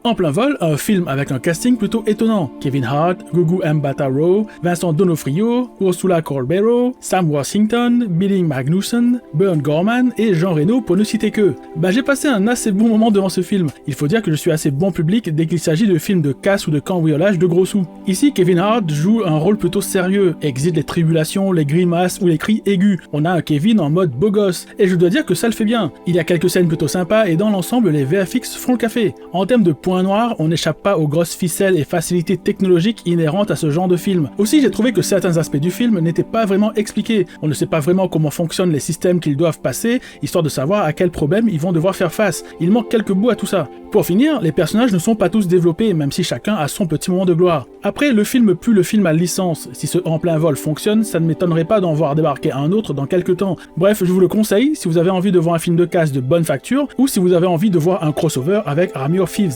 En plein vol, un film avec un casting plutôt étonnant. Kevin Hart, Gugu Mbatha-Raw, Vincent D'Onofrio, Ursula Corbero, Sam Worthington, Billy Magnussen, Bern Gorman et Jean Reno pour ne citer que. J'ai passé un assez bon moment devant ce film. Il faut dire que je suis assez bon public dès qu'il s'agit de films de casse ou de cambriolage de gros sous. Ici, Kevin Hart joue un rôle plutôt sérieux, exige les tribulations, les grimaces ou les cris aigus. On a un Kevin en mode beau gosse, et je dois dire que ça le fait bien. Il y a quelques scènes plutôt sympas et dans l'ensemble, les VFX font le café. En termes de points noirs, on n'échappe pas aux grosses ficelles et facilités technologiques inhérentes à ce genre de film. Aussi, j'ai trouvé que certains aspects du film n'étaient pas vraiment expliqués. On ne sait pas vraiment comment fonctionnent les systèmes qu'ils doivent passer, histoire de savoir à quel problème ils vont devoir faire face. Il manque quelques bouts à tout ça. Pour finir, les personnages ne sont pas tous développés, même si chacun a son petit moment de gloire. Après, le film pue le film à licence. Si ce en plein vol fonctionne, ça ne m'étonnerait pas d'en voir débarquer un autre dans quelques temps. Bref, je vous le conseille si vous avez envie de voir un film de casse de bonne facture, ou si vous avez envie de voir un crossover avec Army of Thieves.